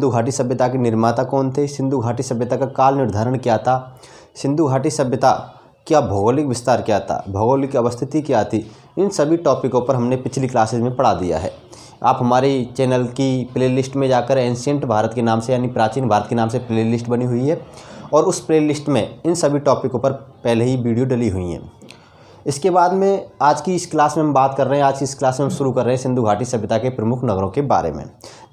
सिंधु घाटी सभ्यता के निर्माता कौन थे, सिंधु घाटी सभ्यता का काल निर्धारण क्या था, सिंधु घाटी सभ्यता क्या भौगोलिक विस्तार क्या था, भौगोलिक अवस्थिति क्या थी, इन सभी टॉपिकों पर हमने पिछली क्लासेज में पढ़ा दिया है। आप हमारे चैनल की प्लेलिस्ट में जाकर एंशिएंट भारत के नाम से यानी प्राचीन भारत के नाम से प्लेलिस्ट बनी हुई है और उस प्लेलिस्ट में इन सभी टॉपिकों पर पहले ही वीडियो डली हुई हैं। इसके बाद में आज की इस क्लास में हम बात कर रहे हैं, आज की इस क्लास में हम शुरू कर रहे हैं सिंधु घाटी सभ्यता के प्रमुख नगरों के बारे में।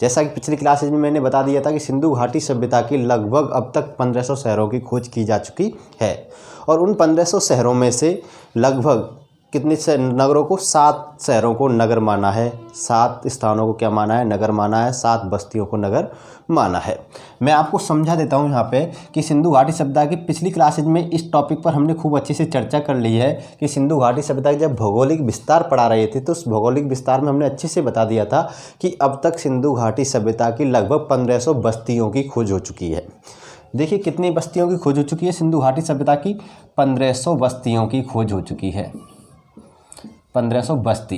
जैसा कि पिछली क्लासेज में मैंने बता दिया था कि सिंधु घाटी सभ्यता की लगभग अब तक 1500 शहरों की खोज की जा चुकी है और उन 1500 शहरों में से लगभग कितने नगरों को 7 शहरों को नगर माना है, 7 स्थानों को क्या माना है, नगर माना है, 7 बस्तियों को नगर माना है। मैं आपको समझा देता हूं यहाँ पे कि सिंधु घाटी सभ्यता की पिछली क्लासेज में इस टॉपिक पर हमने खूब अच्छे से चर्चा कर ली है कि सिंधु घाटी सभ्यता की जब भौगोलिक विस्तार पढ़ा रहे थे तो उस भौगोलिक विस्तार में हमने अच्छे से बता दिया था कि अब तक सिंधु घाटी सभ्यता की लगभग 1500 बस्तियों की खोज हो चुकी है। देखिए कितनी बस्तियों की खोज हो चुकी है, सिंधु घाटी सभ्यता की 1500 बस्तियों की खोज हो चुकी है। 1500 बस्ती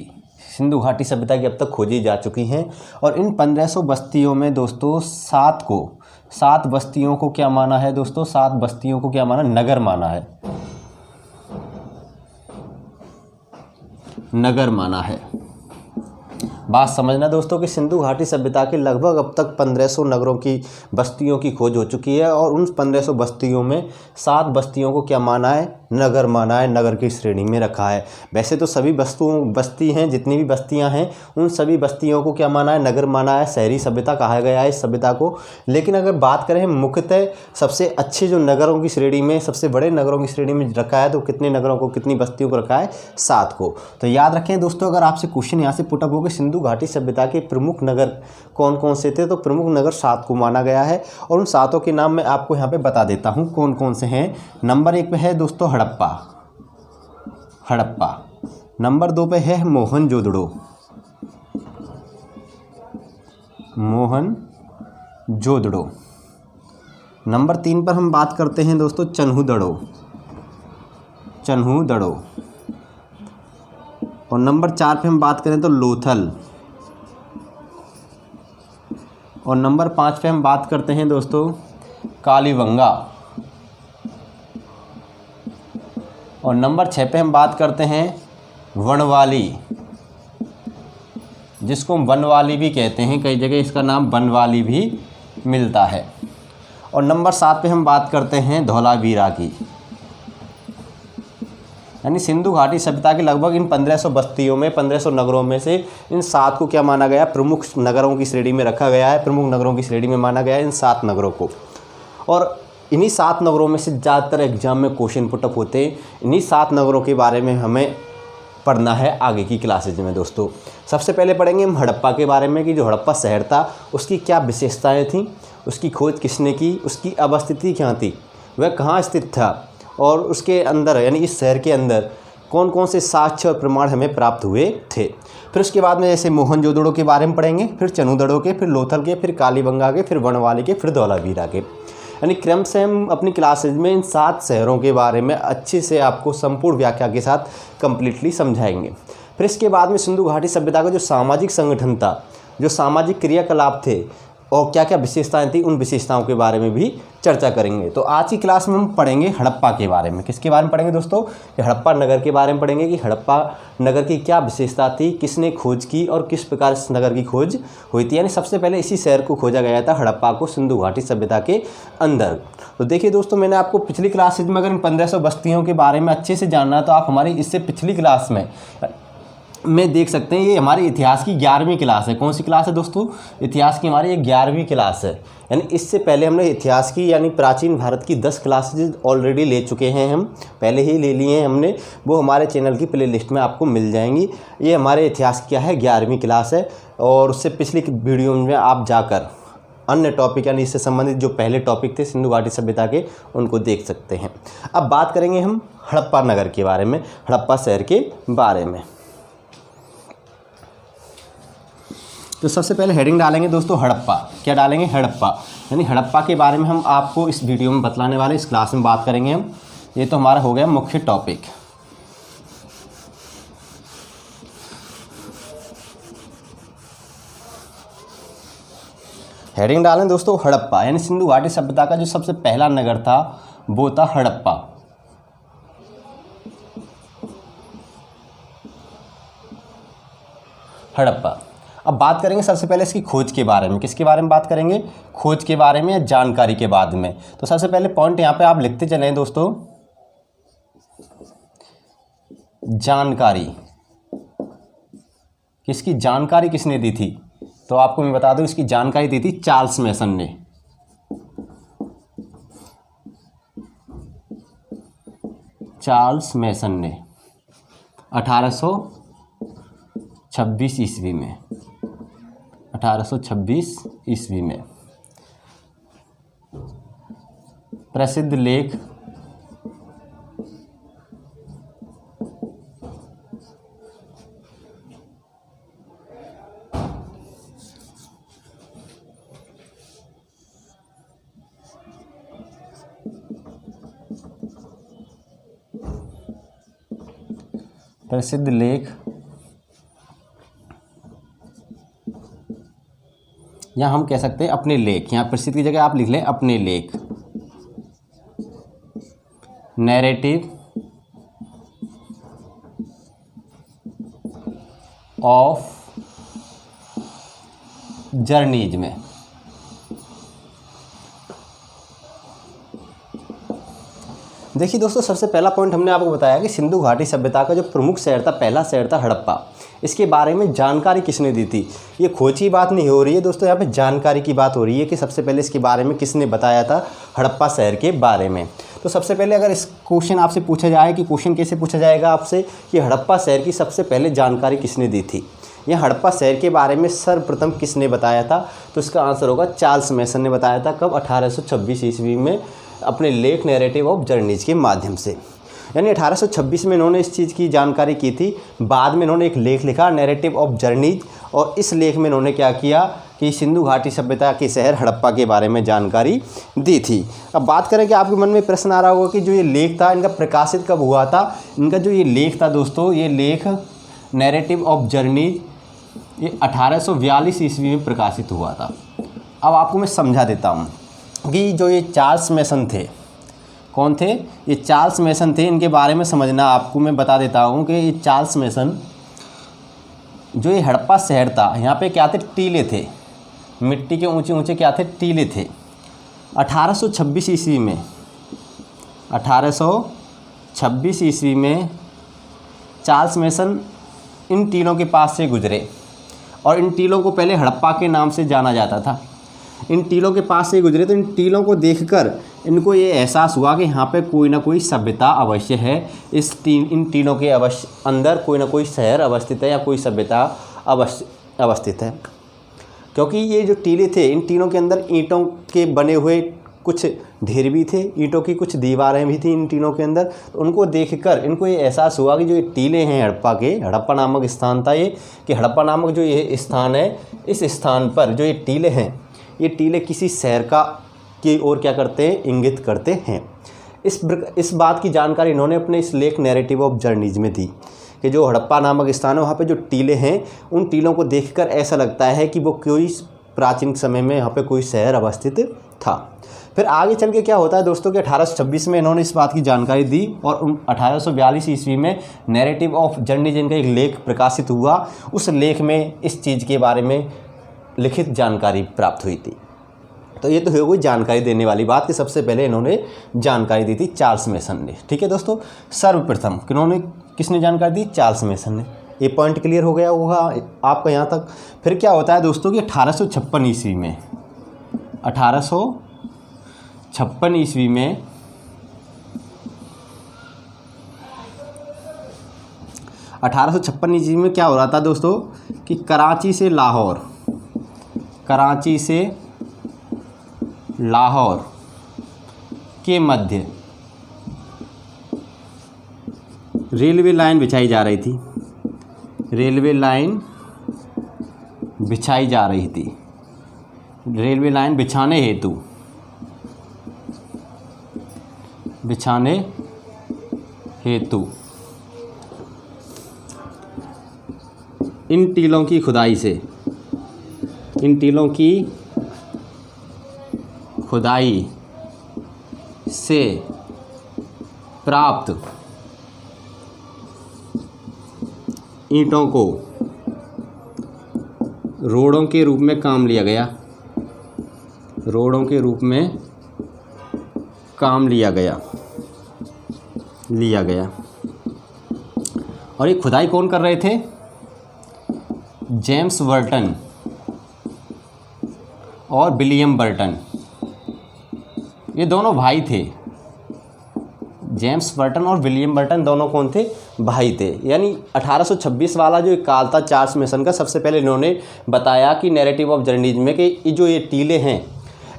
सिंधु घाटी सभ्यता की अब तक खोजी जा चुकी हैं और इन 1500 बस्तियों में दोस्तों 7 बस्तियों को क्या माना है दोस्तों, 7 बस्तियों को क्या माना, नगर माना है, नगर माना है। बात समझना दोस्तों कि सिंधु घाटी सभ्यता के लगभग अब तक 1500 नगरों की बस्तियों की खोज हो चुकी है और उन 1500 बस्तियों में 7 बस्तियों को क्या माना है, नगर माना है, नगर की श्रेणी में रखा है। वैसे तो सभी बस्ती हैं, जितनी भी बस्तियां हैं उन सभी बस्तियों को क्या माना है, नगर माना है, शहरी सभ्यता कहा गया है इस सभ्यता को। लेकिन अगर बात करें मुख्यतः सबसे अच्छे जो नगरों की श्रेणी में, सबसे बड़े नगरों की श्रेणी में रखा है तो कितने नगरों को, कितनी बस्तियों को रखा है, 7 को। तो याद रखें दोस्तों, अगर आपसे क्वेश्चन यहाँ से पुटअप हो कि सिंधु घाटी सभ्यता के प्रमुख नगर कौन कौन से थे, तो प्रमुख नगर 7 को माना गया है और उन 7 के नाम मैं आपको यहाँ पे बता देता हूँ कौन कौन से हैं। नंबर 1 पे है दोस्तों हड़प्पा, नंबर 2 पे है मोहनजोदड़ो, नंबर 3 पर हम बात करते हैं दोस्तों चन्हुदड़ो, और नंबर 4 पे हम बात करें तो लोथल, और नंबर 5 पे हम बात करते हैं दोस्तों कालीबंगा, और नंबर 6 पे हम बात करते हैं वनवाली, जिसको वनवाली भी कहते हैं, कई जगह इसका नाम वनवाली भी मिलता है, और नंबर 7 पे हम बात करते हैं धौलावीरा की। यानी सिंधु घाटी सभ्यता की लगभग इन 1500 बस्तियों में, 1500 नगरों में से इन 7 को क्या माना गया, प्रमुख नगरों की श्रेणी में रखा गया है, प्रमुख नगरों की श्रेणी में माना गया है इन 7 नगरों को। और इन्हीं 7 नगरों में से ज़्यादातर एग्जाम में क्वेश्चन पुटअप होते हैं। इन्हीं 7 नगरों के बारे में हमें पढ़ना है आगे की क्लासेज में दोस्तों। सबसे पहले पढ़ेंगे हम हड़प्पा के बारे में कि जो हड़प्पा शहर था उसकी क्या विशेषताएं थीं, उसकी खोज किसने की, उसकी अवस्थिति क्या थी, वह कहाँ स्थित था और उसके अंदर यानी इस शहर के अंदर कौन कौन से साक्ष्य और प्रमाण हमें प्राप्त हुए थे। फिर उसके बाद में जैसे मोहनजोदड़ो के बारे में पढ़ेंगे, फिर चन्हुदड़ो के, फिर लोथल के, फिर कालीबंगा के, फिर वनवाली के, फिर धौलावीरा के। यानी क्रम से हम अपनी क्लासेज में इन 7 शहरों के बारे में अच्छे से आपको संपूर्ण व्याख्या के साथ कंप्लीटली समझाएंगे। फिर इसके बाद में सिंधु घाटी सभ्यता का जो सामाजिक संगठन था, जो सामाजिक क्रियाकलाप थे और क्या क्या विशेषताएं थी, उन विशेषताओं के बारे में भी चर्चा करेंगे। तो आज की क्लास में हम पढ़ेंगे हड़प्पा के बारे में। किसके बारे में पढ़ेंगे दोस्तों, कि हड़प्पा नगर के बारे में पढ़ेंगे कि हड़प्पा नगर की क्या विशेषता थी, किसने खोज की और किस प्रकार इस नगर की खोज हुई थी। यानी सबसे पहले इसी शहर को खोजा गया था, हड़प्पा को, सिंधु घाटी सभ्यता के अंदर। तो देखिए दोस्तों, मैंने आपको पिछली क्लासेज में अगर इन 1500 बस्तियों के बारे में अच्छे से जानना है तो आप हमारी इससे पिछली क्लास में देख सकते हैं। ये हमारी इतिहास की 11वीं क्लास है। कौन सी क्लास है दोस्तों, इतिहास की हमारी ये 11वीं क्लास है। यानी इससे पहले हमने इतिहास की यानी प्राचीन भारत की 10 क्लासेज ऑलरेडी ले चुके हैं, हम पहले ही ले लिए हैं हमने, वो हमारे चैनल की प्लेलिस्ट में आपको मिल जाएंगी। ये हमारे इतिहास की क्या है, 11वीं क्लास है और उससे पिछली वीडियो में आप जाकर अन्य टॉपिक यानी इससे संबंधित जो पहले टॉपिक थे सिंधु घाटी सभ्यता के, उनको देख सकते हैं। अब बात करेंगे हम हड़प्पा नगर के बारे में, हड़प्पा शहर के बारे में। तो सबसे पहले हेडिंग डालेंगे दोस्तों हड़प्पा। क्या डालेंगे, हड़प्पा। यानी हड़प्पा के बारे में हम आपको इस वीडियो में बतलाने वाले, इस क्लास में बात करेंगे हम। ये तो हमारा हो गया मुख्य टॉपिक। हेडिंग डालें दोस्तों हड़प्पा, यानी सिंधु घाटी सभ्यता का जो सबसे पहला नगर था वो था हड़प्पा। हड़प्पा। अब बात करेंगे सबसे पहले इसकी खोज के बारे में। किसके बारे में बात करेंगे? खोज के बारे में या जानकारी के बाद में। तो सबसे पहले पॉइंट यहाँ पे आप लिखते चलें दोस्तों, जानकारी। किसकी जानकारी किसने दी थी? तो आपको मैं बता दूं, इसकी जानकारी दी थी चार्ल्स मेसन ने। चार्ल्स मेसन ने 1826 ईस्वी में, 1826 ईस्वी में। प्रसिद्ध लेख या हम कह सकते हैं अपने लेख। यहाँ प्रसिद्ध की जगह आप लिख लें अपने लेख। नैरेटिव ऑफ जर्नीज में। देखिए दोस्तों, सबसे पहला पॉइंट हमने आपको बताया कि सिंधु घाटी सभ्यता का जो प्रमुख शहर था, पहला शहर था हड़प्पा। इसके बारे में जानकारी किसने दी थी? ये खोज की बात नहीं हो रही है दोस्तों, यहाँ पे जानकारी की बात हो रही है कि सबसे पहले इसके बारे में किसने बताया था हड़प्पा शहर के बारे में। तो सबसे पहले अगर इस क्वेश्चन आपसे पूछा जाए कि क्वेश्चन कैसे पूछा जाएगा आपसे कि हड़प्पा शहर की सबसे पहले जानकारी किसने दी थी, या हड़प्पा शहर के बारे में सर्वप्रथम किसने बताया था, तो इसका आंसर होगा चार्ल्स मेसन ने बताया था। कब? 1826 ईस्वी में, अपने लेख नैरेटिव ऑफ जर्नीज के माध्यम से। यानी 1826 में इन्होंने इस चीज़ की जानकारी की थी। बाद में इन्होंने एक लेख लिखा नैरेटिव ऑफ जर्नीज, और इस लेख में इन्होंने क्या किया कि सिंधु घाटी सभ्यता के शहर हड़प्पा के बारे में जानकारी दी थी। अब बात करें कि आपके मन में प्रश्न आ रहा होगा कि जो ये लेख था इनका प्रकाशित कब हुआ था। इनका जो ये लेख था दोस्तों, ये लेख नैरेटिव ऑफ जर्नीज, ये 1842 ईस्वी में प्रकाशित हुआ था। अब आपको मैं समझा देता हूँ कि जो ये चार्ल्स मेसन थे, कौन थे? ये चार्ल्स मेसन थे। इनके बारे में समझना आपको मैं बता देता हूँ कि ये चार्ल्स मेसन, जो ये हड़प्पा शहर था, यहाँ पे क्या थे? टीले थे, मिट्टी के ऊंचे ऊंचे क्या थे? टीले थे। 1826 ईस्वी में, 1826 ईस्वी में चार्ल्स मेसन इन टीलों के पास से गुजरे, और इन टीलों को पहले हड़प्पा के नाम से जाना जाता था। इन टीलों के पास से गुजरे तो इन टीलों को देखकर इनको ये एहसास हुआ कि यहाँ पे कोई ना कोई सभ्यता अवश्य है। इन टीलों के अंदर कोई ना कोई शहर अवस्थित है या कोई सभ्यता अवस्थित है, क्योंकि ये जो टीले थे, इन टीलों के अंदर ईंटों के बने हुए कुछ ढेर भी थे, ईंटों की कुछ दीवारें भी थी इन टीलों के अंदर। तो उनको देखकर इनको ये एहसास हुआ कि जो ये टीले हैं हड़प्पा के, हड़प्पा नामक स्थान था ये, कि हड़प्पा नामक जो ये स्थान है, इस स्थान पर जो ये टीले हैं, ये टीले किसी शहर की ओर क्या करते हैं? इंगित करते हैं। इस बात की जानकारी इन्होंने अपने इस लेख नैरेटिव ऑफ जर्नीज में दी कि जो हड़प्पा नामक स्थान है, वहाँ पे जो टीले हैं, उन टीलों को देखकर ऐसा लगता है कि वो कोई प्राचीन समय में यहाँ पे कोई शहर अवस्थित था। फिर आगे चल के क्या होता है दोस्तों कि 1826 में इन्होंने इस बात की जानकारी दी, और 1842 ईस्वी में नैरेटिव ऑफ जर्नीज इनका एक लेख प्रकाशित हुआ। उस लेख में इस चीज़ के बारे में लिखित जानकारी प्राप्त हुई थी। तो ये तो हो गई जानकारी देने वाली बात कि सबसे पहले इन्होंने जानकारी दी थी चार्ल्स मेसन ने। ठीक है दोस्तों, सर्वप्रथम किसने जानकारी दी? चार्ल्स मेसन ने। ये पॉइंट क्लियर हो गया होगा आपका यहाँ तक। फिर क्या होता है दोस्तों कि 1856 ईस्वी में, 1856 ईस्वी में 1856 ईस्वी में क्या हो रहा था दोस्तों कि कराची से लाहौर के मध्य रेलवे लाइन बिछाई जा रही थी। रेलवे लाइन बिछाने हेतु इन टीलों की खुदाई से प्राप्त ईंटों को रोड़ों के रूप में काम लिया गया, रोड़ों के रूप में काम लिया गया। और ये खुदाई कौन कर रहे थे? जेम्स बर्टन और विलियम बर्टन, ये दोनों भाई थे। जेम्स बर्टन और विलियम बर्टन दोनों कौन थे? भाई थे। यानी 1826 वाला जो एक काल था चार्ल्स मेसन का, सबसे पहले इन्होंने बताया कि नैरेटिव ऑफ जर्नलिज्म में कि जो ये टीले हैं,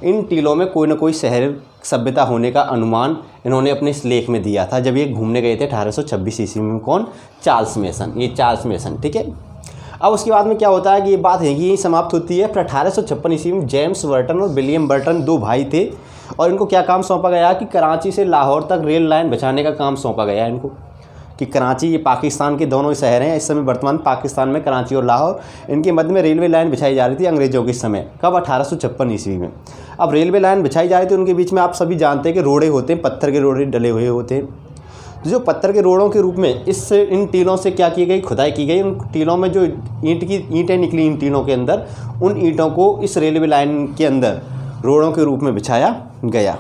इन टीलों में कोई ना कोई शहर सभ्यता होने का अनुमान इन्होंने अपने इस लेख में दिया था जब ये घूमने गए थे 1826 ईस्वी में। कौन? Charles mason. ये चार्ल्स मेसन, ठीक है। अब उसके बाद में क्या होता है कि ये बात है कि यही समाप्त होती है। फिर 1856 ईस्वी में जेम्स बर्टन और विलियम बर्टन दो भाई थे और इनको क्या काम सौंपा गया कि कराची से लाहौर तक रेल लाइन बिछाने का काम सौंपा गया इनको। कि कराची, ये पाकिस्तान के दोनों शहर हैं इस समय वर्तमान पाकिस्तान में, कराची और लाहौर, इनके मध्य में रेलवे लाइन बिछाई जा रही थी अंग्रेज़ों के समय। कब? 1856 ईस्वी में। अब रेलवे लाइन बिछाई जा रही थी, उनके बीच में आप सभी जानते हैं कि रोड़े होते हैं, पत्थर के रोड़े डले हुए होते हैं। जो पत्थर के रोड़ों के रूप में इन टीलों से क्या की गई? खुदाई की गई। उन टीलों में जो ईंटें निकली, इन टीलों के अंदर, उन ईंटों को इस रेलवे लाइन के अंदर रोड़ों के रूप में बिछाया गया।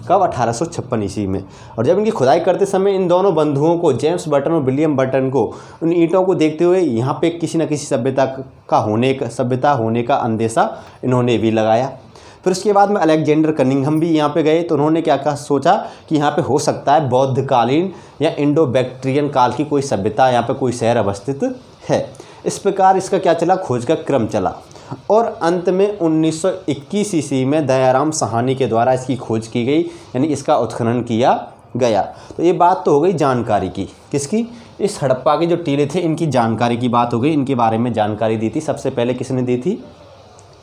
कब? 1856 ईस्वी में। और जब इनकी खुदाई करते समय इन दोनों बंधुओं को, जेम्स बर्टन और विलियम बर्टन को, उन ईंटों को देखते हुए यहाँ पे किसी न किसी सभ्यता होने का अंदेशा इन्होंने भी लगाया। फिर उसके बाद में अलेक्जेंडर कनिंघम भी यहाँ पे गए, तो उन्होंने क्या सोचा कि यहाँ पे हो सकता है बौद्धकालीन या इंडो बैक्ट्रियन काल की कोई सभ्यता, यहाँ पे कोई शहर अवस्थित है। इस प्रकार इसका क्या चला? खोज का क्रम चला। और अंत में 1921 ईस्वी में दयाराम साहनी के द्वारा इसकी खोज की गई, यानी इसका उत्खनन किया गया। तो ये बात तो हो गई जानकारी की। किसकी? इस हड़प्पा के जो टीले थे इनकी जानकारी की बात हो गई। इनके बारे में जानकारी दी थी सबसे पहले किसने दी थी?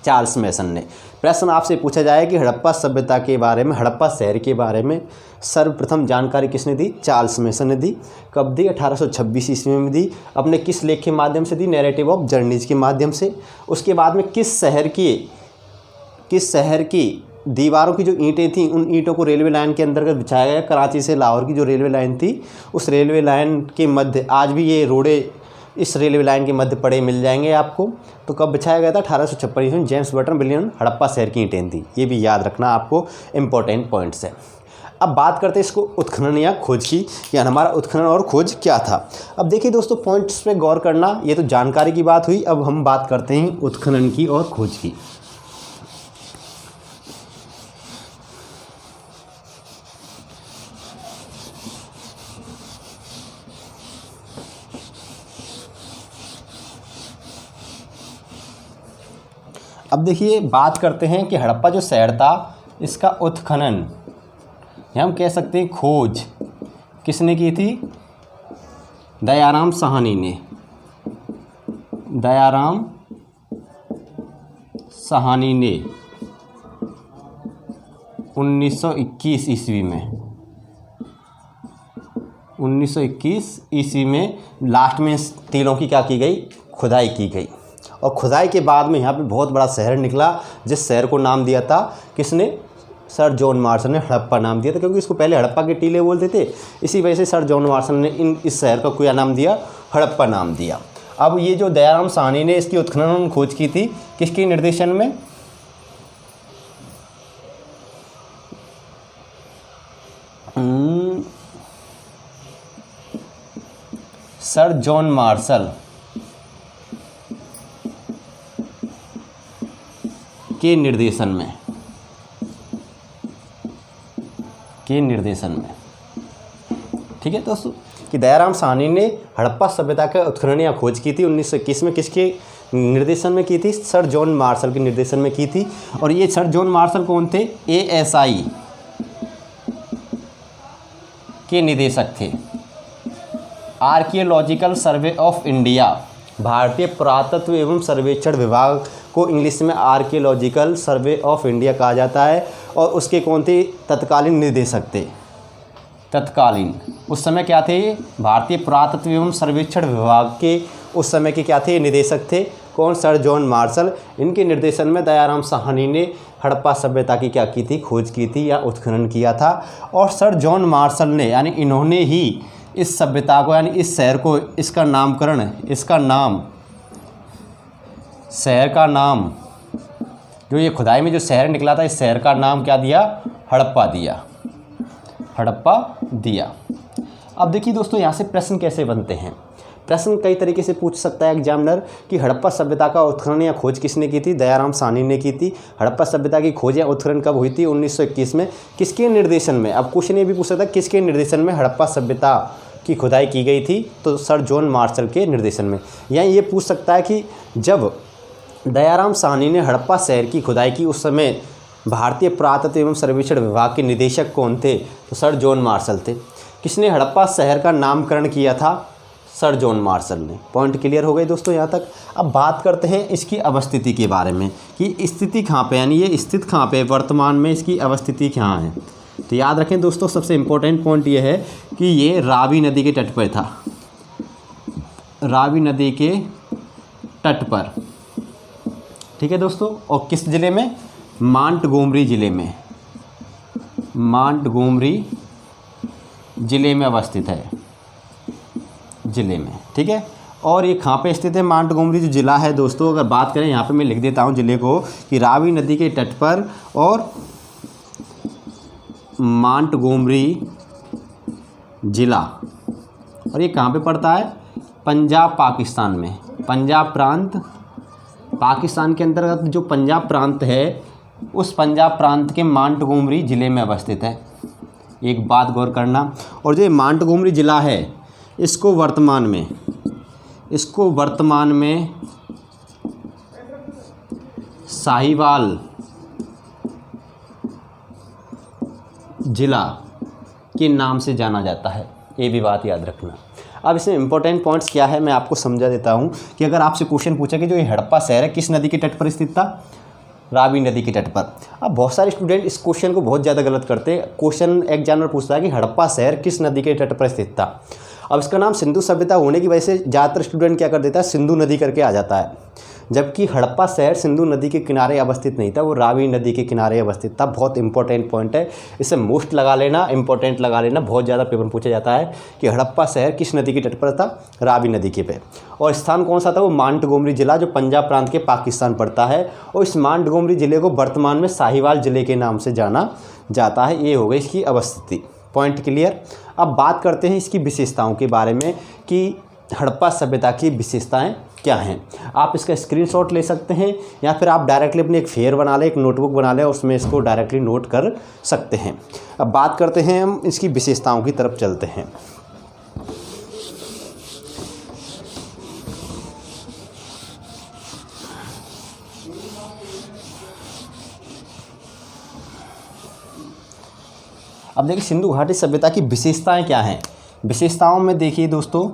चार्ल्स मेसन ने। प्रश्न आपसे पूछा जाए कि हड़प्पा सभ्यता के बारे में, हड़प्पा शहर के बारे में सर्वप्रथम जानकारी किसने दी? चार्ल्स मेसन ने दी। कब दी? 1826 ईस्वी में दी। अपने किस लेख के माध्यम से दी? नैरेटिव ऑफ जर्नलिज्म के माध्यम से। उसके बाद में किस शहर की दीवारों की जो ईंटें थीं, उन ईंटों को रेलवे लाइन के अंतर्गत बिछाया गया। कराची से लाहौर की जो रेलवे लाइन थी, उस रेलवे लाइन के मध्य, आज भी ये रोड़े इस रेलवे लाइन के मध्य पड़े मिल जाएंगे आपको। तो कब बिछाया गया था? 1856 ईस्वी में। जेम्स बर्टन, विलियम, हड़प्पा शहर की ईंटें थी। ये भी याद रखना आपको, इंपॉर्टेंट पॉइंट्स है। अब बात करते हैं इसको उत्खनन या खोज की, या हमारा उत्खनन और खोज क्या था। अब देखिए दोस्तों, पॉइंट्स पे गौर करना। ये तो जानकारी की बात हुई, अब हम बात करते हैं उत्खनन की और खोज की। अब देखिए, बात करते हैं कि हड़प्पा जो शहर था, इसका उत्खनन या हम कह सकते हैं खोज किसने की थी? दयाराम साहनी ने। दयाराम साहनी ने 1921 ईस्वी में, 1921 ईस्वी में लास्ट में टीलों की क्या की गई? खुदाई की गई। और खुदाई के बाद में यहाँ पे बहुत बड़ा शहर निकला, जिस शहर को नाम दिया था किसने? सर जॉन मार्शल ने हड़प्पा नाम दिया था, क्योंकि इसको पहले हड़प्पा के टीले बोलते थे। इसी वजह से सर जॉन मार्शल ने इस शहर का क्या नाम दिया? हड़प्पा नाम दिया। अब ये जो दयाराम साहनी ने इसकी उत्खनन खोज की थी, किसके निर्देशन में? सर जॉन मार्शल के निर्देशन में। ठीक है दोस्तों, कि दयाराम साहनी ने हड़प्पा सभ्यता का उत्खनन या खोज की थी 1921 में। किसके निर्देशन में की थी? सर जॉन मार्शल के निर्देशन में की थी। और ये सर जॉन मार्शल कौन थे? ASI के निदेशक थे। आर्कियोलॉजिकल सर्वे ऑफ इंडिया, भारतीय पुरातत्व एवं सर्वेक्षण विभाग को इंग्लिश में आर्कियोलॉजिकल सर्वे ऑफ इंडिया कहा जाता है। और उसके कौन थे? तत्कालीन निदेशक थे। तत्कालीन उस समय क्या थे? भारतीय पुरातत्व एवं सर्वेक्षण विभाग के उस समय के क्या थे? निदेशक थे। कौन? Sir John Marshall. इनके निर्देशन में दयाराम साहनी ने हड़प्पा सभ्यता की क्या की थी, खोज की थी या उत्खनन किया था। और सर जॉन मार्शल ने, यानी इन्होंने ही इस सभ्यता को, यानी इस शहर को, इसका नामकरण, इसका नाम, शहर का नाम, जो ये खुदाई में जो शहर निकला था, इस शहर का नाम क्या दिया, हड़प्पा दिया, हड़प्पा दिया। अब देखिए दोस्तों, यहाँ से प्रश्न कैसे बनते हैं। प्रश्न कई तरीके से पूछ सकता है एग्जामिनर कि हड़प्पा सभ्यता का उत्खनन या खोज किसने की थी, दयाराम साहनी ने की थी। हड़प्पा सभ्यता की खोज या उत्खनन कब हुई थी, 1921 में। किसके निर्देशन में, अब क्वेश्चन ये भी पूछ सकता है किसके निर्देशन में हड़प्पा सभ्यता की खुदाई की गई थी, तो सर जॉन मार्शल के निर्देशन में। या ये पूछ सकता है कि जब दयाराम साहनी ने हड़प्पा शहर की खुदाई की, उस समय भारतीय पुरातत्व एवं सर्वेक्षण विभाग के निदेशक कौन थे, तो सर जॉन मार्शल थे। किसने हड़प्पा शहर का नामकरण किया था, सर जॉन मार्शल ने। पॉइंट क्लियर हो गए दोस्तों यहाँ तक। अब बात करते हैं इसकी अवस्थिति के बारे में कि स्थिति कहाँ पे, यानी ये स्थित कहाँ पे, वर्तमान में इसकी अवस्थिति कहाँ है। तो याद रखें दोस्तों, सबसे इम्पोर्टेंट पॉइंट ये है कि ये रावी नदी के तट पर था, रावी नदी के तट पर, ठीक है दोस्तों। और किस ज़िले में, मांटगोमरी ज़िले में, मांटगोमरी ज़िले में अवस्थित है, ज़िले में, ठीक है। और ये कहाँ पे स्थित है, मांटगोमरी जो ज़िला है दोस्तों, अगर बात करें यहाँ पे मैं लिख देता हूँ ज़िले को कि रावी नदी के तट पर और मांटगोमरी ज़िला। और ये कहाँ पे पड़ता है, पंजाब पाकिस्तान में, पंजाब प्रांत, पाकिस्तान के अंतर्गत जो पंजाब प्रांत है, उस पंजाब प्रांत के मांटगोमरी ज़िले में अवस्थित है। एक बात गौर करना, और जो मांटगोमरी ज़िला है, इसको वर्तमान में साहिवाल ज़िला के नाम से जाना जाता है, ये भी बात याद रखना। अब इसमें इंपॉर्टेंट पॉइंट्स क्या है मैं आपको समझा देता हूँ कि अगर आपसे क्वेश्चन पूछे कि जो ये हड़प्पा शहर है किस नदी के तट पर स्थित था, रावी नदी के तट पर। अब बहुत सारे स्टूडेंट इस क्वेश्चन को बहुत ज़्यादा गलत करते हैं। क्वेश्चन एग्जामिनर पूछता है कि हड़प्पा शहर किस नदी के तट पर स्थित था। अब इसका नाम सिंधु सभ्यता होने की वजह से ज़्यादातर स्टूडेंट क्या कर देता है, सिंधु नदी करके आ जाता है, जबकि हड़प्पा शहर सिंधु नदी के किनारे अवस्थित नहीं था, वो रावी नदी के किनारे अवस्थित था। बहुत इंपॉर्टेंट पॉइंट है, इसे मोस्ट लगा लेना, इंपॉर्टेंट लगा लेना, बहुत ज़्यादा पेपर पूछा जाता है कि हड़प्पा शहर किस नदी के तट पर था, रावी नदी के पे। और स्थान कौन सा था, वो मांटगोमरी ज़िला जो पंजाब प्रांत के पाकिस्तान पड़ता है। और इस मांटगोमरी ज़िले को वर्तमान में साहिवाल ज़िले के नाम से जाना जाता है। ये हो गई इसकी अवस्थिति। Point clear. अब बात करते हैं इसकी विशेषताओं के बारे में कि हड़प्पा सभ्यता की विशेषताएं क्या हैं। आप इसका स्क्रीनशॉट ले सकते हैं या फिर आप डायरेक्टली अपने एक फेयर बना लें, एक नोटबुक बना लें और उसमें इसको डायरेक्टली नोट कर सकते हैं। अब बात करते हैं, हम इसकी विशेषताओं की तरफ चलते हैं। अब देखिए सिंधु घाटी सभ्यता की विशेषताएं क्या हैं। विशेषताओं में देखिए दोस्तों,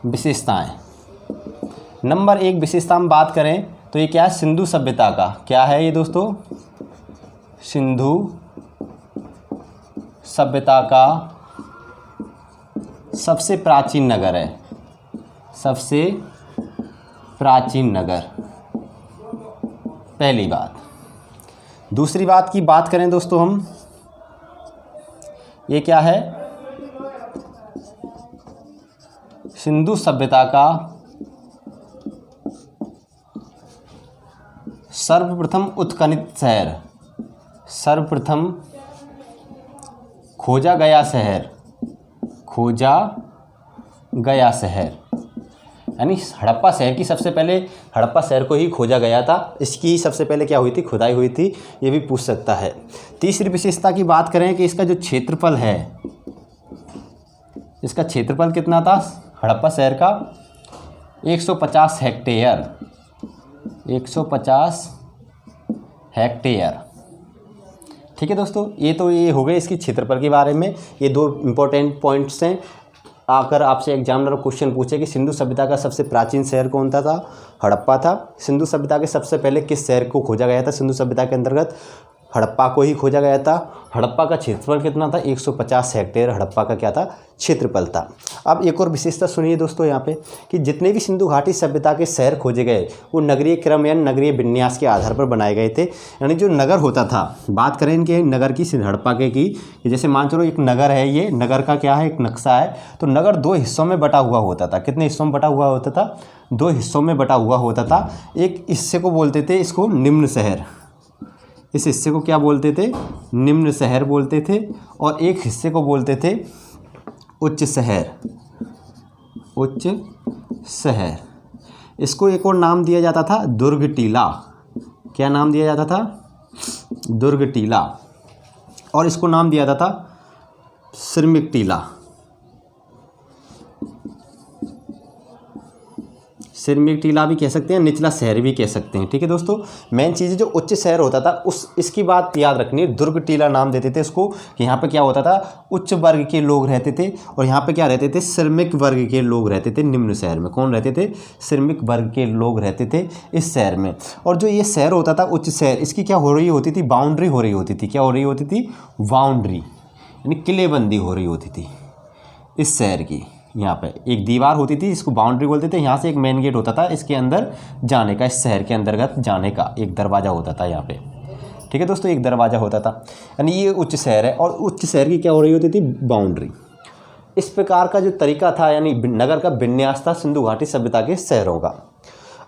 विशेषताएं नंबर 1 विशेषता हम बात करें तो ये क्या है, सिंधु सभ्यता का क्या है ये दोस्तों, सिंधु सभ्यता का सबसे प्राचीन नगर है, सबसे प्राचीन नगर, पहली बात। दूसरी बात की बात करें दोस्तों हम, ये क्या है, सिंधु सभ्यता का सर्वप्रथम उत्खनित शहर, सर्वप्रथम खोजा गया शहर, खोजा गया शहर, यानी हड़प्पा शहर की सबसे पहले हड़प्पा शहर को ही खोजा गया था। इसकी सबसे पहले क्या हुई थी, खुदाई हुई थी, ये भी पूछ सकता है। तीसरी विशेषता की बात करें कि इसका जो क्षेत्रफल है, इसका क्षेत्रफल कितना था हड़प्पा शहर का, 150 हेक्टेयर, 150 हेक्टेयर। ठीक है दोस्तों, ये हो गए इसकी क्षेत्रफल के बारे में। ये 2 इम्पोर्टेंट पॉइंट्स हैं। आकर आपसे एग्जामिनर क्वेश्चन पूछे कि सिंधु सभ्यता का सबसे प्राचीन शहर कौन सा था, हड़प्पा था। सिंधु सभ्यता के सबसे पहले किस शहर को खोजा गया था सिंधु सभ्यता के अंतर्गत, हड़प्पा को ही खोजा गया था। हड़प्पा का क्षेत्रफल कितना था? 150 हेक्टेयर हड़प्पा का क्या था? क्षेत्रफल था। अब एक और विशेषता सुनिए दोस्तों यहाँ पे कि जितने भी सिंधु घाटी सभ्यता के शहर खोजे गए वो नगरीय क्रम यानी नगरीय विन्यास के आधार पर बनाए गए थे। यानी जो नगर होता था, बात करें इनके नगर की हड़प्पा के की, जैसे मान चलो एक नगर है, ये नगर का क्या है, एक नक्शा है, तो नगर 2 हिस्सों में बटा हुआ होता था। कितने हिस्सों में बटा हुआ होता था? 2 हिस्सों में बटा हुआ होता था। एक हिस्से को बोलते थे इसको निम्न शहर, इस हिस्से को क्या बोलते थे? निम्न शहर बोलते थे। और एक हिस्से को बोलते थे उच्च शहर, उच्च शहर। इसको एक और नाम दिया जाता था दुर्ग टीला। क्या नाम दिया जाता था? दुर्ग टीला। और इसको नाम दिया जाता था श्रमिक टीला, श्रमिक टीला भी कह सकते हैं, निचला शहर भी कह सकते हैं। ठीक है दोस्तों, मेन चीज़ जो उच्च शहर होता था इसकी बात याद रखनी है। दुर्ग टीला नाम देते थे इसको कि यहाँ पे क्या होता था? उच्च वर्ग के लोग रहते थे। और यहाँ पे क्या रहते थे? श्रमिक वर्ग के लोग रहते थे निम्न शहर में। कौन रहते थे? श्रमिक वर्ग के लोग रहते थे इस शहर में। और जो ये शहर होता था उच्च शहर, इसकी क्या हो रही होती थी? बाउंड्री हो रही होती थी। क्या हो रही होती थी? बाउंड्री, यानी किलेबंदी हो रही होती थी इस शहर की। यहाँ पे एक दीवार होती थी, इसको बाउंड्री बोलते थे। यहाँ से एक मेन गेट होता था इसके अंदर जाने का, इस शहर के अंतर्गत जाने का एक दरवाज़ा होता था यहाँ पे। ठीक है दोस्तों, एक दरवाज़ा होता था। यानी ये उच्च शहर है। और उच्च शहर की क्या हो रही होती थी? बाउंड्री। इस प्रकार का जो तरीका था, यानी नगर का विन्यास था सिंधु घाटी सभ्यता के शहरों का।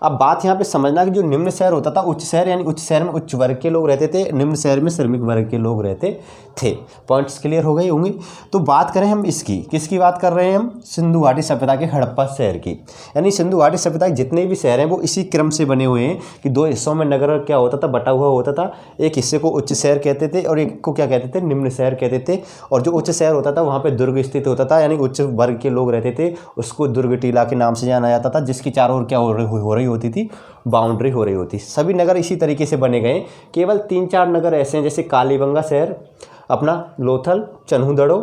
अब बात यहाँ पे समझना कि जो निम्न शहर होता था, उच्च शहर, यानी उच्च शहर में उच्च वर्ग के लोग रहते थे, निम्न शहर में श्रमिक वर्ग के लोग रहते थे। पॉइंट्स क्लियर हो गए होंगे। तो बात करें हम इसकी, किसकी बात कर रहे हैं हम? सिंधु घाटी सभ्यता के हड़प्पा शहर की। यानी सिंधु घाटी सभ्यता के जितने भी शहर हैं वो इसी क्रम से बने हुए हैं कि 2 हिस्सों में नगर क्या होता था? बटा हुआ होता था। एक हिस्से को उच्च शहर कहते थे और एक को क्या कहते थे? निम्न शहर कहते थे। और जो उच्च शहर होता था वहाँ पर दुर्ग स्थित होता था, यानी उच्च वर्ग के लोग रहते थे, उसको दुर्ग टीला के नाम से जाना जाता था, जिसकी चारों ओर क्या हो रही होती थी? बाउंड्री हो रही होती। सभी नगर इसी तरीके से बने गए। केवल 3-4 नगर ऐसे हैं, जैसे कालीबंगा शहर, अपना लोथल, चन्हूदड़ो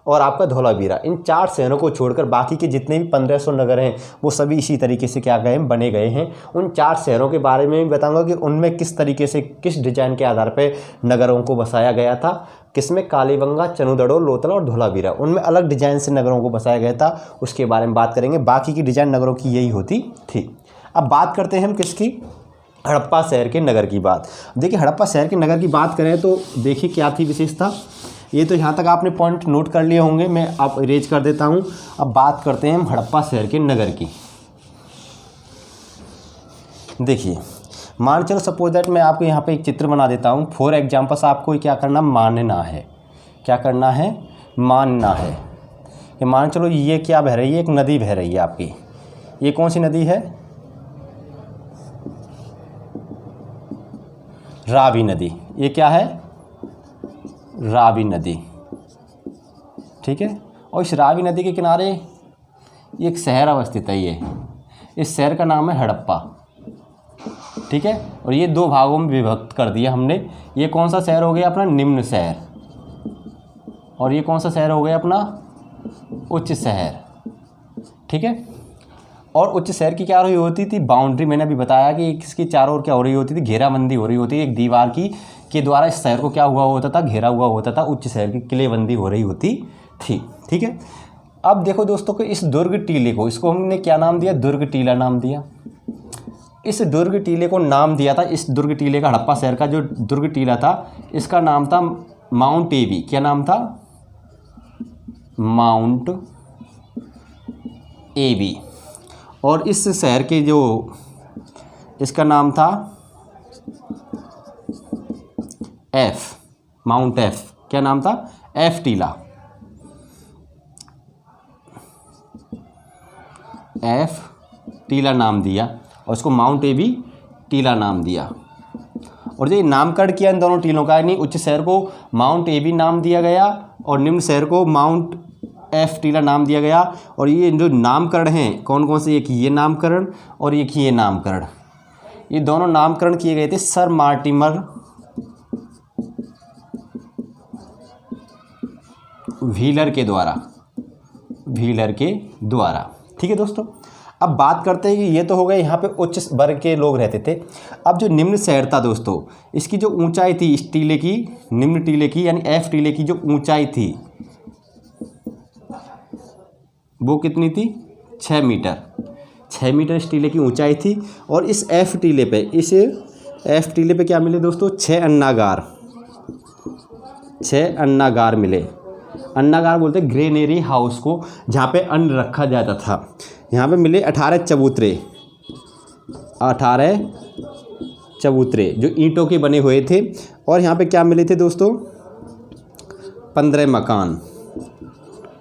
और आपका धौलावीरा। इन 4 शहरों को छोड़कर बाकी के जितने भी 1500 नगर हैं वो सभी इसी तरीके से क्या गए, बने गए हैं। उन 4 शहरों के बारे में भी बताऊंगा कि उनमें किस तरीके से, किस डिजाइन के आधार पर नगरों को बसाया गया था। किसमें? कालीबंगा, चन्हूदड़ो, लोथल और धौलावीरा। उनमें अलग डिजाइन से नगरों को बसाया गया था, उसके बारे में बात करेंगे। बाकी की डिजाइन नगरों की यही होती थी। अब बात करते हैं हम किसकी? हड़प्पा शहर के नगर की बात। देखिए हड़प्पा शहर के नगर की बात करें तो देखिए क्या थी विशेषता। ये तो यहाँ तक आपने पॉइंट नोट कर लिए होंगे, मैं आप इरेज कर देता हूँ। अब बात करते हैं हम हड़प्पा शहर के नगर की। देखिए मान चलो सपोज दैट मैं आपको यहाँ पे एक चित्र बना देता हूँ। फॉर एग्जाम्पल्स आपको क्या करना, मानना है। क्या करना है? मानना है कि मान चलो ये क्या बह रही है? एक नदी बह रही है आपकी। ये कौन सी नदी है? रावी नदी। ये क्या है? रावी नदी। ठीक है। और इस रावी नदी के किनारे एक शहर अवस्थित है। ये इस शहर का नाम है हड़प्पा। ठीक है। और ये 2 भागों में विभक्त कर दिया हमने। ये कौन सा शहर हो गया? अपना निम्न शहर। और ये कौन सा शहर हो गया? अपना उच्च शहर। ठीक है। और उच्च शहर की क्या हो रही होती थी? बाउंड्री। मैंने अभी बताया कि इसकी चारों ओर क्या हो रही होती थी? घेराबंदी हो रही होती है। एक दीवार की के द्वारा इस शहर को क्या हुआ होता था? घेरा हुआ होता था। उच्च शहर की किलेबंदी हो रही होती थी। ठीक है। अब देखो दोस्तों कि इस दुर्ग टीले को, इसको हमने क्या नाम दिया? दुर्ग टीला नाम दिया। इस दुर्ग टीले को नाम दिया था, इस दुर्ग टीले का, हड़प्पा शहर का जो दुर्ग टीला था, इसका नाम था माउंट एबी। क्या नाम था? माउंट एबी। और इस शहर के जो, इसका नाम था एफ, माउंट एफ। क्या नाम था? एफ टीला। एफ टीला नाम दिया और इसको माउंट एबी टीला नाम दिया। और जो नामकरण किया इन दोनों टीलों का, यानी उच्च शहर को माउंट एबी नाम दिया गया और निम्न शहर को माउंट एफ टीला नाम दिया गया। और ये जो नामकरण हैं कौन कौन से? एक ये नामकरण और एक ये नामकरण। ये दोनों नामकरण किए गए थे सर मार्टिमर व्हीलर के द्वारा। व्हीलर के द्वारा। ठीक है दोस्तों। अब बात करते हैं कि ये तो हो गए यहाँ पे उच्च वर्ग के लोग रहते थे। अब जो निम्न शहर था दोस्तों, इसकी जो ऊंचाई थी इस टीले की, निम्न टीले की यानी एफ टीले की जो ऊंचाई थी वो कितनी थी? 6 मीटर। 6 मीटर इस टीले की ऊंचाई थी। और इस एफ टीले पे क्या मिले दोस्तों? 6 अन्नागार। 6 अन्नागार मिले। अन्नागार बोलते ग्रेनरी हाउस को, जहाँ पे अन्न रखा जाता था। यहाँ पे मिले 18 चबूतरे। 18 चबूतरे जो ईंटों के बने हुए थे। और यहाँ पे क्या मिले थे दोस्तों? 15 मकान।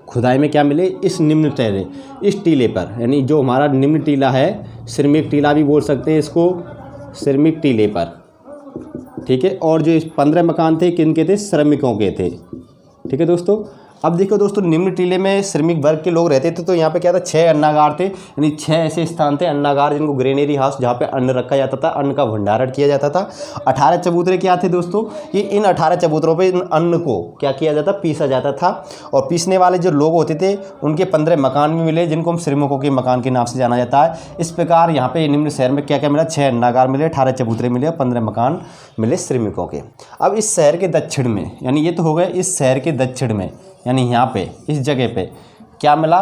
खुदाई में क्या मिले? इस निम्न टीले, इस टीले पर, यानी जो हमारा निम्न टीला है, श्रमिक टीला भी बोल सकते हैं इसको, श्रमिक टीले पर, ठीक है। और जो 15 मकान थे किनके थे? श्रमिकों के थे, ठीक है दोस्तों। अब देखो दोस्तों, निम्न टीले में श्रमिक वर्ग के लोग रहते थे, तो यहाँ पे क्या था? 6 अन्नागार थे, यानी 6 ऐसे स्थान थे अन्नागार जिनको ग्रेनरी हाउस, जहाँ पे अन्न रखा जाता था, अन्न का भंडारण किया जाता था। 18 चबूतरे क्या थे दोस्तों? ये इन 18 चबूतरों पे इन अन्न को क्या किया जाता? पीसा जाता था। और पीसने वाले जो लोग होते थे उनके 15 मकान भी मिले, जिनको हम श्रमिकों के मकान के नाम से जाना जाता है। इस प्रकार यहाँ पे निम्न शहर में क्या क्या मिला? 6 अन्नागार मिले, 18 चबूतरे मिले और 15 मकान मिले श्रमिकों के। अब इस शहर के दक्षिण में, यानी ये तो हो गए इस शहर के दक्षिण में, यानी यहाँ पे इस जगह पे क्या मिला?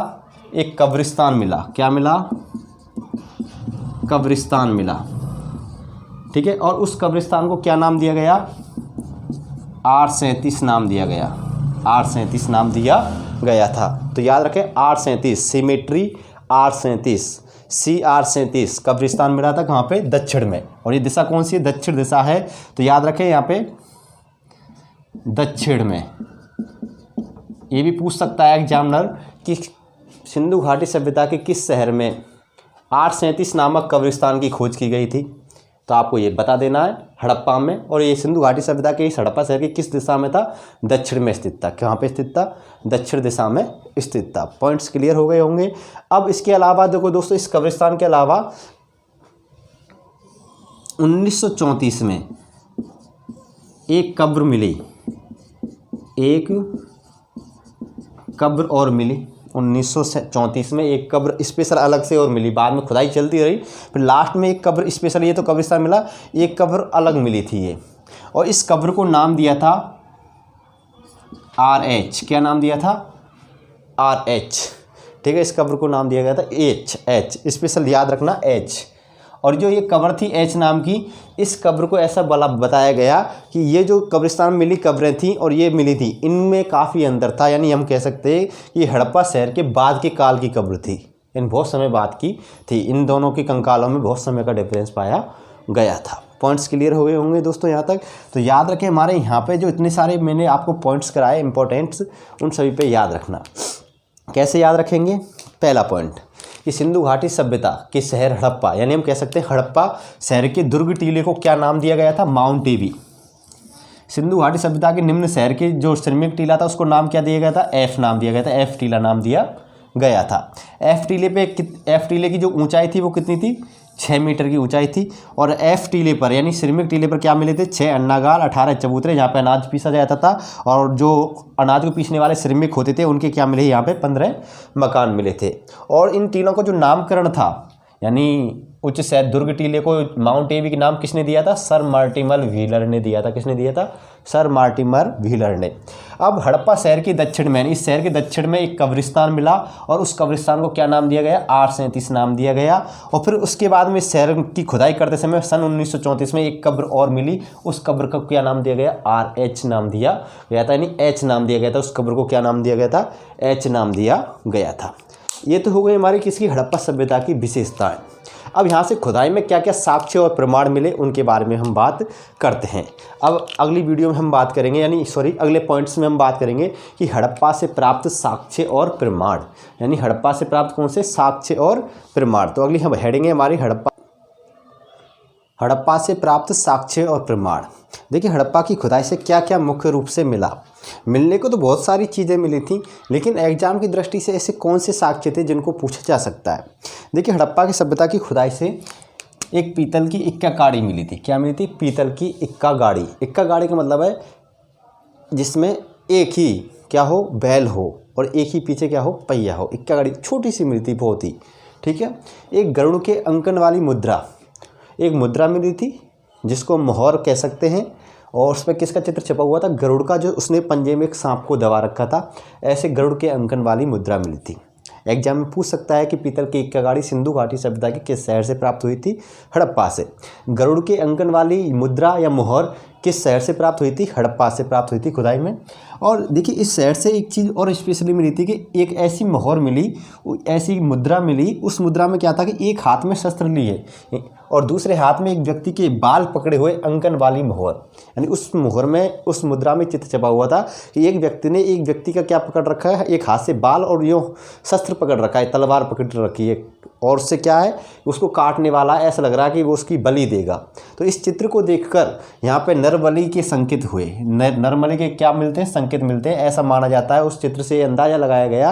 एक कब्रिस्तान मिला। क्या मिला? कब्रिस्तान मिला, ठीक है। और उस कब्रिस्तान को क्या नाम दिया गया? R37 नाम दिया गया। R37 नाम दिया गया था। तो याद रखें R37, सिमेट्री R37, CR37 कब्रिस्तान मिला था। कहाँ पे? दक्षिण में। और ये दिशा कौन सी है? दक्षिण दिशा है। तो याद रखें यहाँ पे दक्षिण में। ये भी पूछ सकता है एग्जामिनर कि सिंधु घाटी सभ्यता के किस शहर में R37 नामक कब्रिस्तान की खोज की गई थी? तो आपको ये बता देना है, हड़प्पा में। और ये सिंधु घाटी सभ्यता के इस हड़प्पा शहर की किस दिशा में था? दक्षिण में स्थित था। कहाँ पे स्थित था? दक्षिण दिशा में स्थित था। पॉइंट्स क्लियर हो गए होंगे। अब इसके अलावा देखो दोस्तों, इस कब्रिस्तान के अलावा 1934 में एक कब्र मिली, एक कब्र और मिली। 1934 में एक कब्र स्पेशल अलग से और मिली। बाद में खुदाई चलती रही, फिर लास्ट में एक कब्र स्पेशल, ये तो कब्रिस्तान मिला, एक कब्र अलग मिली थी ये। और इस कब्र को नाम दिया था RH। क्या नाम दिया था? RH, ठीक है। इस कब्र को नाम दिया गया था H, स्पेशल याद रखना H। और जो ये कब्र थी H नाम की, इस कब्र को ऐसा बताया गया कि ये जो कब्रिस्तान में मिली कब्रें थी और ये मिली थी, इनमें काफ़ी अंतर था। यानी हम कह सकते हैं कि हड़प्पा शहर के बाद के काल की कब्र थी, इन बहुत समय बाद की थी। इन दोनों के कंकालों में बहुत समय का डिफरेंस पाया गया था। पॉइंट्स क्लियर हो गए होंगे दोस्तों यहाँ तक। तो याद रखें, हमारे यहाँ पे जो इतने सारे मैंने आपको पॉइंट्स कराए इंपॉर्टेंट्स, उन सभी पे याद रखना। कैसे याद रखेंगे? पहला पॉइंट कि सिंधु घाटी सभ्यता के शहर हड़प्पा, यानी हम कह सकते हैं हड़प्पा शहर के दुर्ग टीले को क्या नाम दिया गया था? Mount AB. सिंधु घाटी सभ्यता के निम्न शहर के जो श्रमिक टीला था उसको नाम क्या दिया गया था? F नाम दिया गया था। F टीला नाम दिया गया था। F टीले की जो ऊंचाई थी वो कितनी थी? 6 मीटर की ऊंचाई थी। और F टीले पर यानी श्रमिक टीले पर क्या मिले थे? 6 अन्नागार, 18 चबूतरे जहाँ पे अनाज पीसा जाता था। और जो अनाज को पीसने वाले श्रमिक होते थे उनके क्या मिले? यहाँ पे 15 मकान मिले थे। और इन टीलों का जो नामकरण था, यानी उच्च शहर दुर्ग टीले को माउंट एबी का नाम किसने दिया था? सर मार्टिमर व्हीलर ने दिया था। किसने दिया था? सर मार्टिमर व्हीलर ने। अब हड़प्पा शहर के दक्षिण में, इस शहर के दक्षिण में एक कब्रिस्तान मिला और उस कब्रिस्तान को क्या नाम दिया गया? R37 नाम दिया गया। और फिर उसके बाद में शहर की खुदाई करते समय सन 1934 में एक कब्र और मिली। उस कब्र का क्या नाम दिया गया? RH नाम दिया गया था, यानी H नाम दिया गया था। उस कब्र को क्या नाम दिया गया था? H नाम दिया गया था। ये तो हो गई हमारी किसकी? हड़प्पा सभ्यता की विशेषताएं। अब यहाँ से खुदाई में क्या क्या साक्ष्य और प्रमाण मिले उनके बारे में हम बात करते हैं। अब अगली वीडियो में हम बात करेंगे, अगले पॉइंट्स में हम बात करेंगे कि हड़प्पा से प्राप्त साक्ष्य और प्रमाण, यानी हड़प्पा से प्राप्त कौन से साक्ष्य और प्रमाण। तो अगली हम हेडिंग है हमारी हड़प्पा से प्राप्त साक्ष्य और प्रमाण। देखिए हड़प्पा की खुदाई से क्या क्या मुख्य रूप से मिला। मिलने को तो बहुत सारी चीज़ें मिली थी, लेकिन एग्जाम की दृष्टि से ऐसे कौन से साक्ष्य थे जिनको पूछा जा सकता है। देखिए हड़प्पा की सभ्यता की खुदाई से एक पीतल की इक्का गाड़ी मिली थी। क्या मिली थी? पीतल की इक्का गाड़ी। इक्का गाड़ी का मतलब है जिसमें एक ही क्या हो? बैल हो और एक ही पीछे क्या हो? पहिया हो। इक्का गाड़ी छोटी सी मिली थी बहुत ही, ठीक है। एक गरुड़ के अंकन वाली मुद्रा, एक मुद्रा मिली थी जिसको मोहर कह सकते हैं, और उसमें किसका चित्र छपा हुआ था? गरुड़ का, जो उसने पंजे में एक सांप को दबा रखा था। ऐसे गरुड़ के अंकन वाली मुद्रा मिली थी। एग्जाम में पूछ सकता है कि पीतल की इक्का गाड़ी सिंधु घाटी सभ्यता के किस शहर से प्राप्त हुई थी? हड़प्पा से। गरुड़ के अंकन वाली मुद्रा या मोहर किस शहर से प्राप्त हुई थी? हड़प्पा से प्राप्त हुई थी खुदाई में। और देखिए इस शहर से एक चीज़ और स्पेशली मिली थी कि एक ऐसी मोहर मिली, ऐसी मुद्रा मिली, उस मुद्रा में क्या था कि एक हाथ में शस्त्र लिए और दूसरे हाथ में एक व्यक्ति के बाल पकड़े हुए अंकन वाली मोहर, यानी उस मोहर में, उस मुद्रा में चित्र छपा हुआ था कि एक व्यक्ति ने एक व्यक्ति का क्या पकड़ रखा है? एक हाथ से बाल और यूँ शस्त्र पकड़ रखा है, तलवार पकड़ रखी है, और उससे क्या है, उसको काटने वाला ऐसा लग रहा है कि वो उसकी बलि देगा। तो इस चित्र को देखकर यहाँ पे नरबलि के संकेत हुए। नरबलि के क्या मिलते हैं? संकेत मिलते हैं। ऐसा माना जाता है, उस चित्र से अंदाज़ा लगाया गया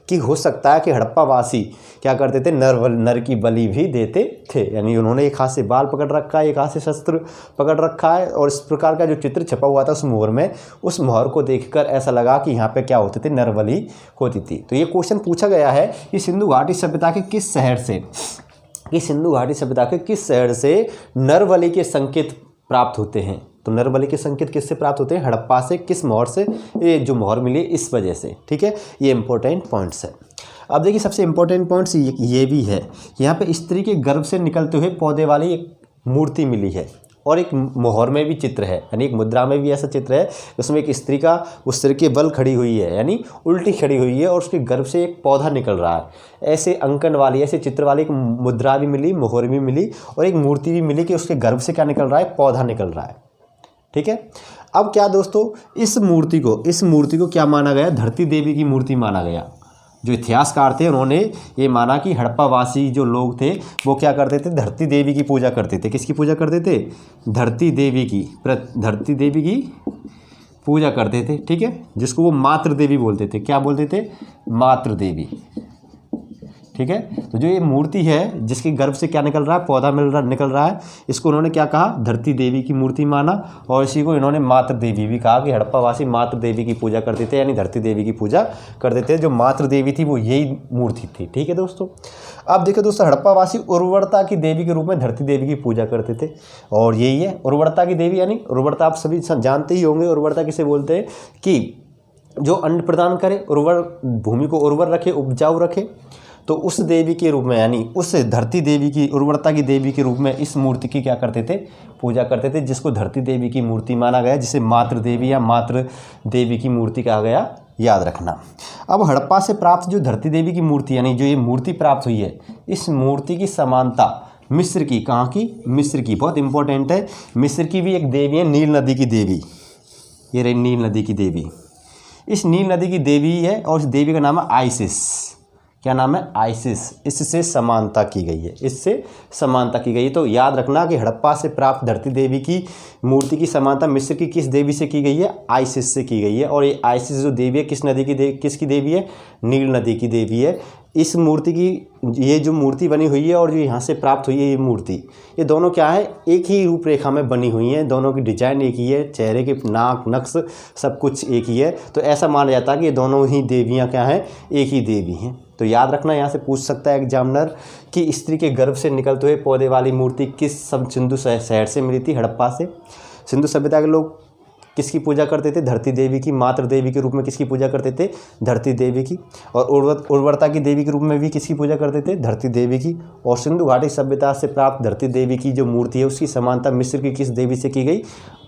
कि हो सकता है कि हड़प्पा वासी क्या करते थे? नर की बलि भी देते थे। यानी उन्होंने एक हाथ से बाल पकड़ रखा है, एक हाथ से शस्त्र पकड़ रखा है, और इस प्रकार का जो चित्र छपा हुआ था उस मोहर में, उस मोहर को देखकर ऐसा लगा कि यहाँ पे क्या होते थे? नरबलि होती थी। तो ये क्वेश्चन पूछा गया है कि सिंधु घाटी सभ्यता के किस शहर से, कि सिंधु घाटी सभ्यता के किस शहर से नरबलि के संकेत प्राप्त होते हैं? तो नरबलि के संकेत किससे प्राप्त होते हैं? हड़प्पा से। किस मोहर से? ये जो मोहर मिली इस वजह से। ठीक है, ये इंपॉर्टेंट पॉइंट्स है। अब देखिए सबसे इंपॉर्टेंट पॉइंट्स ये भी है, यहाँ पे स्त्री के गर्भ से निकलते हुए पौधे वाली एक मूर्ति मिली है, और एक मोहर में भी चित्र है, यानी एक मुद्रा में भी ऐसा चित्र है, उसमें एक स्त्री का उस सिर के बल खड़ी हुई है, यानी उल्टी खड़ी हुई है, और उसके गर्भ से एक पौधा निकल रहा है। ऐसे अंकन वाली, ऐसे चित्र वाली एक मुद्रा भी मिली, मोहर भी मिली, और एक मूर्ति भी मिली कि उसके गर्भ से क्या निकल रहा है? पौधा निकल रहा है। ठीक है। अब क्या दोस्तों, इस मूर्ति को क्या माना गया? धरती देवी की मूर्ति माना गया। जो इतिहासकार थे उन्होंने ये माना कि हड़प्पा वासी जो लोग थे वो क्या करते थे? धरती देवी की पूजा करते थे। किसकी पूजा करते थे? धरती देवी की पूजा करते थे। ठीक है, जिसको वो मातृ देवी बोलते थे। क्या बोलते थे? मातृ देवी। ठीक है, तो जो ये मूर्ति है जिसके गर्भ से क्या निकल रहा है? पौधा निकल रहा है, इसको उन्होंने क्या कहा? धरती देवी की मूर्ति माना, और इसी को इन्होंने मातृ देवी भी कहा कि हड़प्पावासी मातृ देवी की पूजा करते थे, यानी धरती देवी की पूजा करते थे। जो मातृ देवी थी वो यही मूर्ति थी। ठीक है दोस्तों। अब देखो दोस्तों, हड़प्पावासी उर्वरता की देवी के रूप में धरती देवी की पूजा करते थे, और यही है उर्वरता की देवी। यानी उर्वरता आप सभी जानते ही होंगे, उर्वरता किसे बोलते हैं? कि जो अन्न प्रदान करे, उर्वर भूमि को उर्वर रखे, उपजाऊ रखे। तो उस देवी के रूप में, यानी उस धरती देवी की, उर्वरता की देवी के रूप में इस मूर्ति की क्या करते थे? पूजा करते थे, जिसको धरती देवी की मूर्ति माना गया, जिसे मातृ देवी या मातृ देवी की मूर्ति कहा गया, याद रखना। अब हड़प्पा से प्राप्त जो धरती देवी की मूर्ति, यानी जो ये मूर्ति प्राप्त हुई है, इस मूर्ति की समानता मिस्र की, कहाँ की? मिस्र की। बहुत इंपॉर्टेंट है, मिस्र की भी एक देवी है, नील नदी की देवी। ये रही नील नदी की देवी। इस नील नदी की देवी है, और इस देवी का नाम है आइसिस। क्या नाम है? आइसिस। इससे समानता की गई है, इससे समानता की गई है। तो याद रखना कि हड़प्पा से प्राप्त धरती देवी की मूर्ति की समानता मिस्र की किस देवी से की गई है? आइसिस से की गई है। और ये आइसिस जो देवी है किस नदी की किसकी देवी है? नील नदी की देवी है। इस मूर्ति की, ये जो मूर्ति बनी हुई है और जो यहाँ से प्राप्त हुई है ये मूर्ति, ये दोनों क्या है? एक ही रूपरेखा में बनी हुई हैं। दोनों की डिजाइन एक ही है, चेहरे के नाक, नक्श सब कुछ एक ही है। तो ऐसा माना जाता है कि ये दोनों ही देवियाँ क्या हैं? एक ही देवी हैं। तो याद रखना, यहाँ से पूछ सकता है एग्जामिनर कि स्त्री के गर्भ से निकलते हुए पौधे वाली मूर्ति किस सिंधु शहर से मिली थी? हड़प्पा से। सिंधु सभ्यता के लोग किसकी पूजा करते थे? धरती देवी की। मातृ देवी के रूप में किसकी पूजा करते थे? धरती देवी की। और उर्वरता की देवी के रूप में भी किसकी पूजा करते थे? धरती देवी की। और सिंधु घाटी सभ्यता से प्राप्त धरती देवी की जो मूर्ति है उसकी समानता मिस्र की किस देवी से की गई?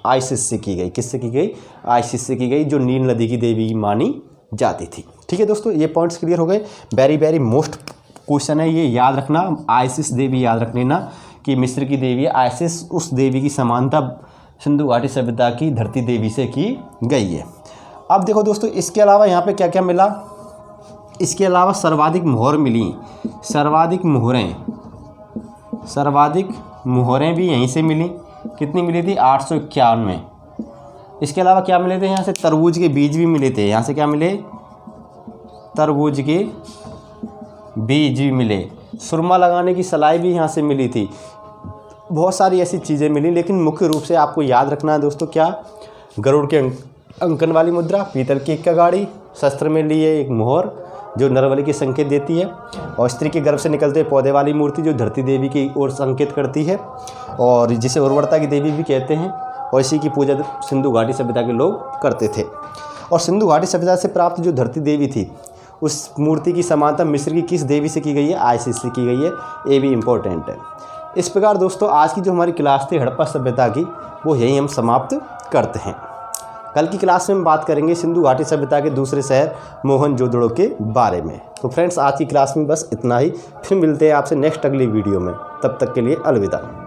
आइसिस से की गई। किससे की गई? आइसिस से की गई, जो नील नदी की देवी मानी जाती थी। ठीक है दोस्तों, ये पॉइंट्स क्लियर हो गए। वेरी मोस्ट क्वेश्चन है ये, याद रखना। आइसिस देवी याद रख लेना कि मिस्र की देवी है आइसिस, उस देवी की समानता सिंधु घाटी सभ्यता की धरती देवी से की गई है। अब देखो दोस्तों, इसके अलावा यहाँ पे क्या क्या मिला? इसके अलावा सर्वाधिक मोहर मिली। सर्वाधिक मोहरें भी यहीं से मिली। कितनी मिली थी? 851। इसके अलावा क्या मिले थे? यहाँ से तरबूज के बीज भी मिले थे। यहाँ से क्या मिले? तरबूज के बीज भी मिले। सुरमा लगाने की सलाई भी यहाँ से मिली थी। बहुत सारी ऐसी चीज़ें मिली, लेकिन मुख्य रूप से आपको याद रखना है दोस्तों क्या? गरुड़ के अंकन वाली मुद्रा, पीतल की इक्का गाड़ी, शस्त्र में लिए एक मोहर, जो नरबलि की संकेत देती है, और स्त्री के गर्भ से निकलते हुए पौधे वाली मूर्ति जो धरती देवी की ओर संकेत करती है, और जिसे उर्वरता की देवी भी कहते हैं, और इसी की पूजा सिंधु घाटी सभ्यता के लोग करते थे। और सिंधु घाटी सभ्यता से प्राप्त जो धरती देवी थी उस मूर्ति की समानता मिस्र की किस देवी से की गई है? आइसिस से की गई है। ये भी इम्पोर्टेंट है। इस प्रकार दोस्तों आज की जो हमारी क्लास थी हड़प्पा सभ्यता की वो यही हम समाप्त करते हैं। कल की क्लास में हम बात करेंगे सिंधु घाटी सभ्यता के दूसरे शहर मोहनजोदड़ो के बारे में। तो फ्रेंड्स आज की क्लास में बस इतना ही, फिर मिलते हैं आपसे नेक्स्ट अगली वीडियो में। तब तक के लिए अलविदा।